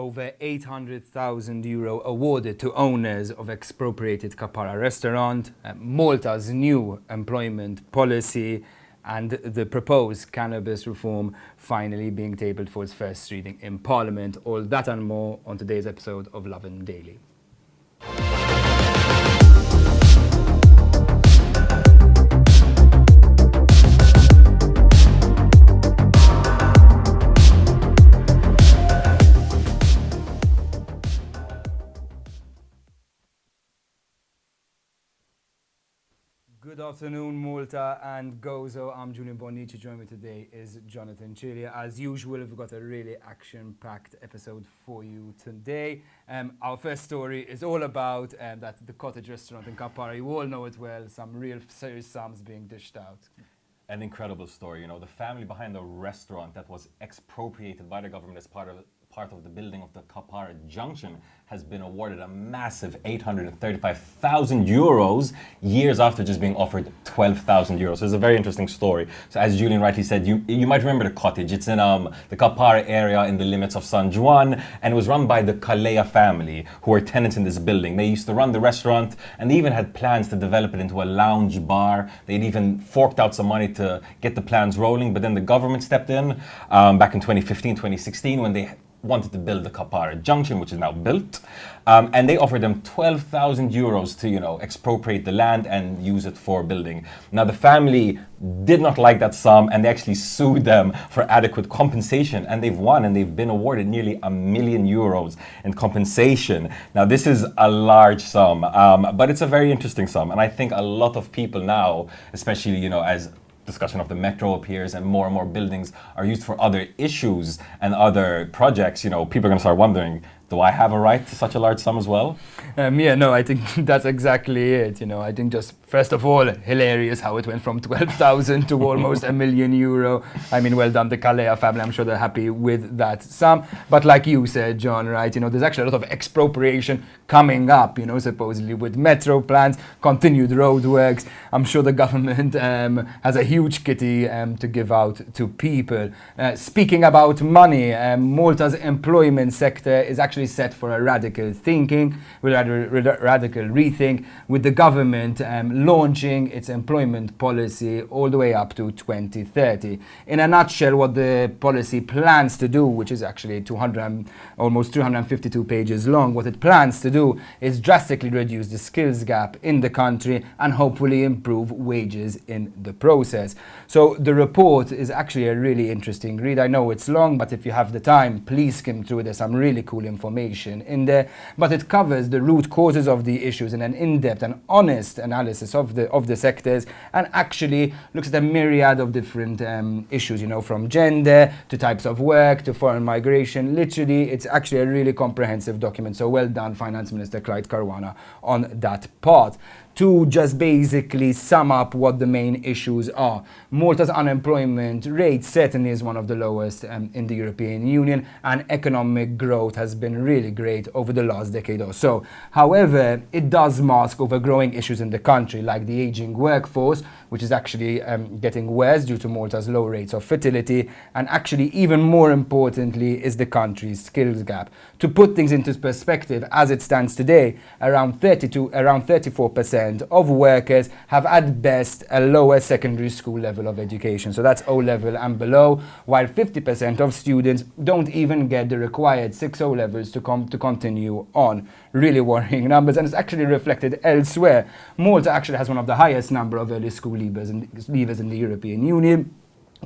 over €800,000 awarded to owners of expropriated Kapara restaurant, Malta's new employment policy, and the proposed cannabis reform finally being tabled for its first reading in Parliament. All that and more on today's episode of Lovin Daily. Good afternoon, Malta and Gozo. I'm Julian Bonnici. Joining me today is Jonathan Chile. As usual, we've got a really action-packed episode for you today. Our first story is all about the cottage restaurant in Kapara. You all know it well. Some real serious sums being dished out. An incredible story. You know, the family behind the restaurant that was expropriated by the government as part of the building of the Kapara Junction has been awarded a massive €835,000 years after just being offered €12,000. So it's a very interesting story. So as Julian rightly said, you might remember the cottage. It's in the Kapara area in the limits of San Juan, and it was run by the Kalea Family, who were tenants in this building. They used to run the restaurant, and they even had plans to develop it into a lounge bar. They'd even forked out some money to get the plans rolling, but then the government stepped in back in 2015, 2016 when they wanted to build the Kapara Junction, which is now built, and they offered them €12,000 to, expropriate the land and use it for building. Now, the family did not like that sum, and they actually sued them for adequate compensation, and they've won, and they've been awarded nearly €1 million in compensation. Now, this is a large sum, but it's a very interesting sum, and I think a lot of people now, especially, as discussion of the metro appears and more buildings are used for other issues and other projects, people are going to start wondering, do I have a right to such a large sum as well? I think that's exactly it. I think just first of all, hilarious how it went from 12,000 to almost €1 million. I mean, well done, the Kalea family. I'm sure they're happy with that sum. But like you said, John, right, there's actually a lot of expropriation coming up, supposedly with metro plans, continued roadworks. I'm sure the government has a huge kitty to give out to people. Speaking about money, Malta's employment sector is actually set for a radical rethink, with the government launching its employment policy all the way up to 2030. In a nutshell, what the policy plans to do, which is actually almost 352 pages long, what it plans to do is drastically reduce the skills gap in the country and hopefully improve wages in the process. So the report is actually a really interesting read. I know it's long, but if you have the time, please skim through. There's some really cool information in there, but it covers the root causes of the issues in an in-depth and honest analysis of the sectors, and actually looks at a myriad of different issues, from gender to types of work to foreign migration. Literally, it's actually a really comprehensive document. So well done, Finance Minister Clyde Caruana, on that part. To just basically sum up what the main issues are. Malta's unemployment rate certainly is one of the lowest in the European Union, and economic growth has been really great over the last decade or so. However, it does mask overgrowing issues in the country, like the aging workforce, which is actually getting worse due to Malta's low rates of fertility, and actually even more importantly is the country's skills gap. To put things into perspective, as it stands today, around 34% of workers have at best a lower secondary school level of education. So that's O level and below, while 50% of students don't even get the required 6 O levels to continue on. Really worrying numbers, and it's actually reflected elsewhere. Malta actually has one of the highest number of early school leavers in the European Union,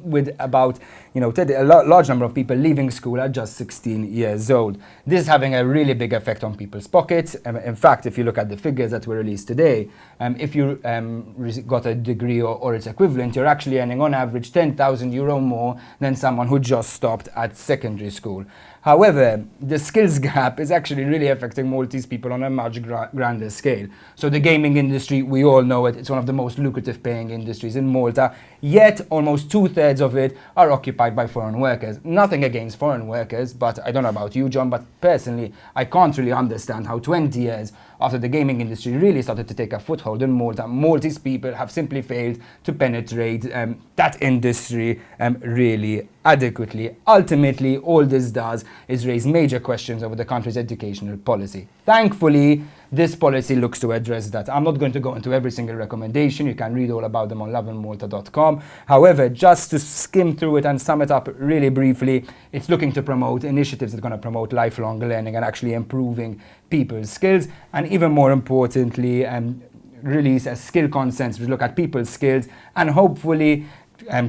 with about a large number of people leaving school at just 16 years old. This is having a really big effect on people's pockets. In fact, if you look at the figures that were released today, if you got a degree or its equivalent, you're actually earning on average €10,000 more than someone who just stopped at secondary school. However, the skills gap is actually really affecting Maltese people on a much grander scale. So the gaming industry, we all know it, it's one of the most lucrative paying industries in Malta, yet almost 2/3 of it are occupied by foreign workers. Nothing against foreign workers, but I don't know about you, John, but personally, I can't really understand how 20 years after the gaming industry really started to take a foothold in Malta, Maltese people have simply failed to penetrate that industry really adequately. Ultimately, all this does is raise major questions over the country's educational policy. Thankfully, this policy looks to address that. I'm not going to go into every single recommendation. You can read all about them on lovinmalta.com. However, just to skim through it and sum it up really briefly, it's looking to promote initiatives that are going to promote lifelong learning and actually improving people's skills, and even more importantly, release a skill consensus, look at people's skills and hopefully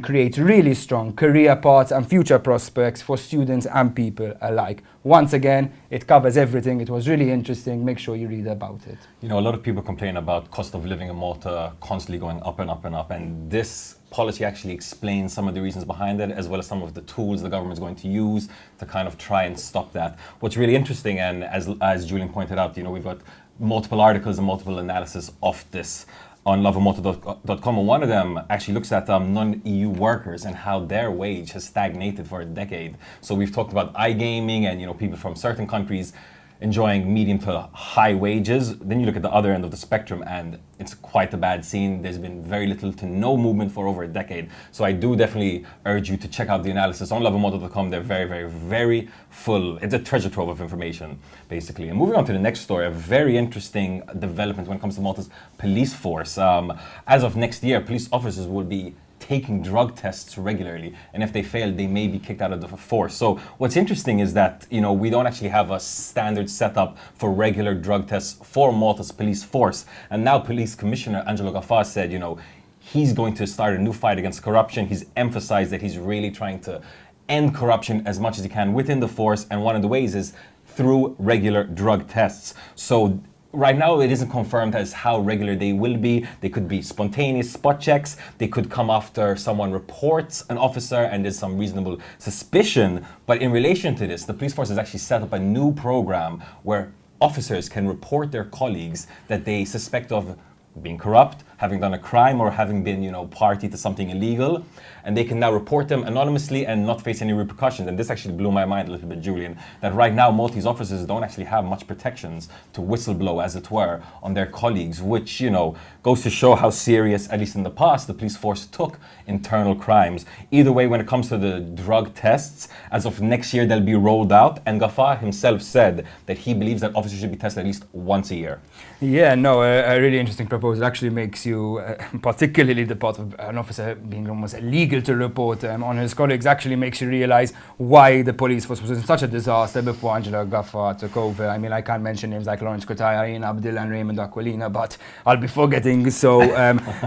create really strong career paths and future prospects for students and people alike. Once again, it covers everything. It was really interesting. Make sure you read about it. You know, a lot of people complain about cost of living in Malta constantly going up and up and up, and this policy actually explains some of the reasons behind it, as well as some of the tools the government is going to use to kind of try and stop that. What's really interesting, and as Julian pointed out, you know, we've got multiple articles and multiple analysis of this on lovinmalta.com, and one of them actually looks at non-EU workers and how their wage has stagnated for a decade. So we've talked about iGaming and, you know, people from certain countries enjoying medium to high wages. Then you look at the other end of the spectrum and it's quite a bad scene. There's been very little to no movement for over a decade. So I do definitely urge you to check out the analysis on lovinmalta.com. They're very, very, very full. It's a treasure trove of information, basically. And moving on to the next story, a very interesting development when it comes to Malta's police force. As of next year, police officers will be taking drug tests regularly, and if they fail, they may be kicked out of the force. So what's interesting is that, you know, we don't actually have a standard setup for regular drug tests for Malta's police force. And now Police Commissioner Angelo Gaffar said, you know, he's going to start a new fight against corruption. He's emphasized that he's really trying to end corruption as much as he can within the force, and one of the ways is through regular drug tests. So right now, it isn't confirmed as how regular they will be. They could be spontaneous spot checks. They could come after someone reports an officer and there's some reasonable suspicion. But in relation to this, the police force has actually set up a new program where officers can report their colleagues that they suspect of being corrupt, having done a crime, or having been, you know, party to something illegal, and they can now report them anonymously and not face any repercussions. And this actually blew my mind a little bit, Julian, that right now Maltese officers don't actually have much protections to whistleblow, as it were, on their colleagues, which, you know, goes to show how serious, at least in the past, the police force took internal crimes. Either way, when it comes to the drug tests, as of next year, they'll be rolled out, and Gaffar himself said that he believes that officers should be tested at least once a year. Yeah, no, a really interesting proposal. Actually makes you, particularly the part of an officer being almost illegal to report on his colleagues, actually makes you realize why the police force was in such a disaster before Angelo Gaffar took over. I mean, I can't mention names like Lawrence Kotaya, Ian Abdul and Raymond Aquilina, but I'll be forgetting so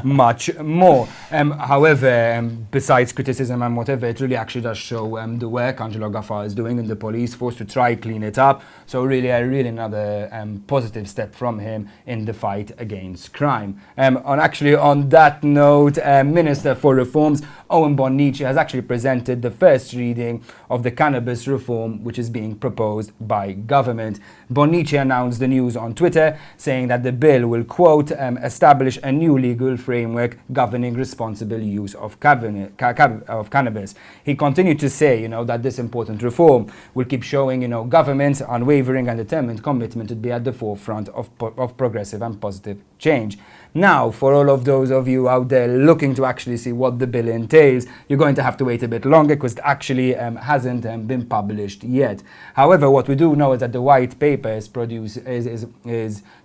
much more. However, besides criticism and whatever, it really actually does show the work Angelo Gaffar is doing in the police force to try clean it up. So really another positive step from him in the fight against crime. On that note, Minister for Reforms Owen Bonnici has actually presented the first reading of the cannabis reform which is being proposed by government. Bonnici announced the news on Twitter, saying that the bill will, quote, establish a new legal framework governing responsible use of cannabis. He continued to say, that this important reform will keep showing, government's unwavering and determined commitment to be at the forefront of progressive and positive change. Now, for all of those of you out there looking to actually see what the bill entails, you're going to have to wait a bit longer because it actually hasn't been published yet. However, what we do know is that the white paper is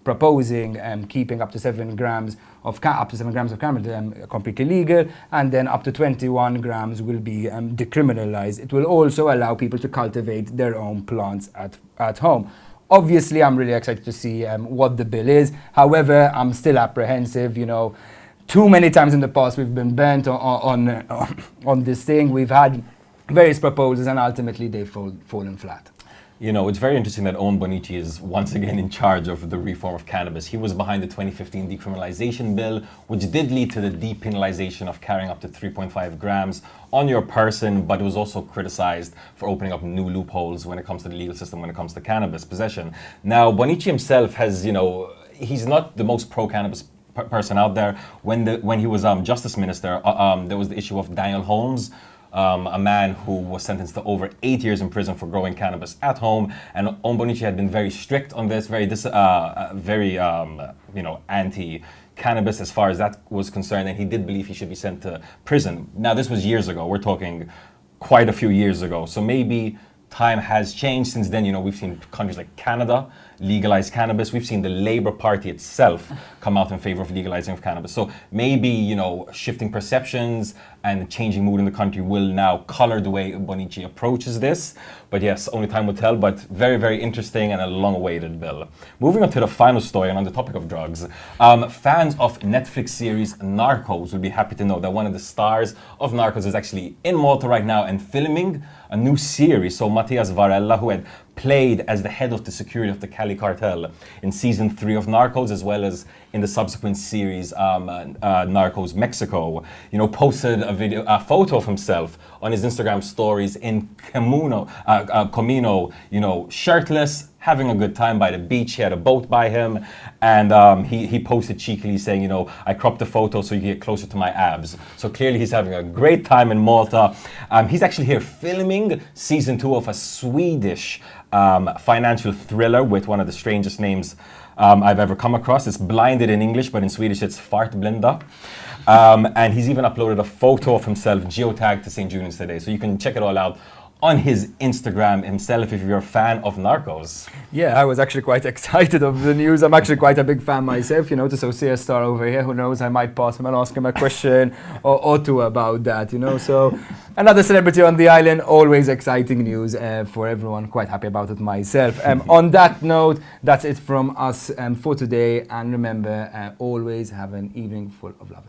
proposing keeping up to 7 grams of cannabis completely legal, and then up to 21 grams will be decriminalized. It will also allow people to cultivate their own plants at home. Obviously, I'm really excited to see what the bill is. However, I'm still apprehensive. Too many times in the past we've been bent on this thing. We've had various proposals and ultimately they've fallen flat. It's very interesting that Owen Bonnici is once again in charge of the reform of cannabis. He was behind the 2015 decriminalization bill, which did lead to the depenalization of carrying up to 3.5 grams on your person, but it was also criticized for opening up new loopholes when it comes to the legal system, when it comes to cannabis possession. Now, Bonnici himself has, he's not the most pro-cannabis person out there. When he was Justice Minister, there was the issue of Daniel Holmes, a man who was sentenced to over 8 years in prison for growing cannabis at home, and Owen Bonnici had been very strict on this, very anti-cannabis as far as that was concerned, and he did believe he should be sent to prison. Now, this was years ago. We're talking quite a few years ago. So maybe time has changed since then. You know, we've seen countries like Canada legalize cannabis. We've seen the Labour Party itself come out in favor of legalizing of cannabis. So maybe, you know, shifting perceptions and changing mood in the country will now color the way Bonici approaches this. But yes, only time will tell, but very, very interesting and a long-awaited bill. Moving on to the final story, and on the topic of drugs, fans of Netflix series Narcos will be happy to know that one of the stars of Narcos is actually in Malta right now and filming a new series. So Matias Varela, who had played as the head of the security of the Cali cartel in season 3 of Narcos, as well as in the subsequent series Narcos Mexico, you know, posted a photo of himself on his Instagram stories in Comino, you know, shirtless, having a good time by the beach. He had a boat by him, and he posted cheekily saying, you know, I cropped the photo so you get closer to my abs. So clearly he's having a great time in Malta. He's actually here filming season 2 of a Swedish financial thriller with one of the strangest names I've ever come across. It's Blinded in English, but in Swedish it's Fartblinda. And he's even uploaded a photo of himself geotagged to St. Julian's today. So you can check it all out on his Instagram himself if you're a fan of Narcos. Yeah, I was actually quite excited of the news. I'm actually quite a big fan myself, you know, to see a star over here. Who knows, I might pass him and ask him a question or two about that, you know. So another celebrity on the island, always exciting news for everyone. Quite happy about it myself. On that note, that's it from us for today. And remember, always have an evening full of love.